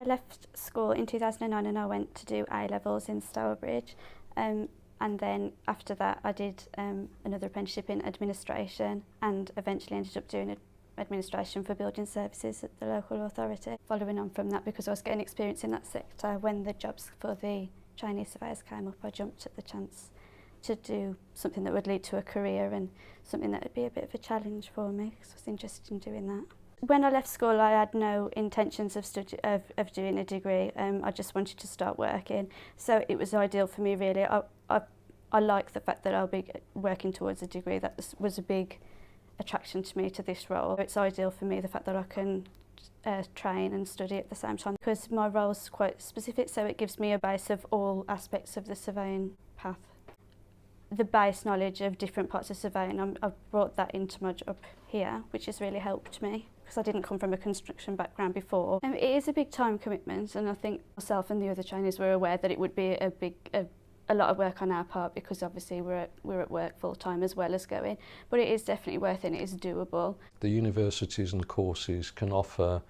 I left school in 2009 and I went to do A-levels in Stourbridge, and then after that I did another apprenticeship in administration and eventually ended up doing administration for building services at the local authority. Following on from that, because I was getting experience in that sector, when the jobs for the trainee surveyors came up, I jumped at the chance to do something that would lead to a career and something that would be a bit of a challenge for me, because I was interested in doing that. When I left school, I had no intentions of doing a degree. I just wanted to start working, so it was ideal for me really. I like the fact that I'll be working towards a degree. That was a big attraction to me to this role. It's ideal for me the fact that I can train and study at the same time, because my role's quite specific, so it gives me a base of all aspects of the surveying path. The base knowledge of different parts of surveying, I've brought that into my job here, which has really helped me because I didn't come from a construction background before. It is a big time commitment, and I think myself and the other trainees were aware that it would be a lot of work on our part, because obviously we're at work full time as well as going, but it is definitely worth it and it is doable. The universities and courses can offer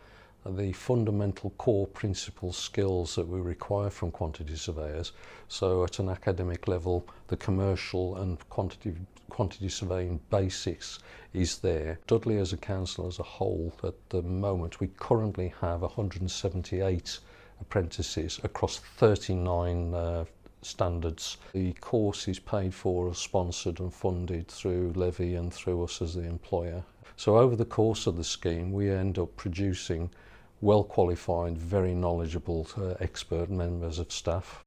the fundamental core principle skills that we require from quantity surveyors. So at an academic level, the commercial and quantity surveying basics is there. Dudley as a council as a whole, at the moment, we currently have 178 apprentices across 39 standards. The course is paid for or sponsored and funded through levy and through us as the employer. So over the course of the scheme, we end up producing well qualified, very knowledgeable expert members of staff.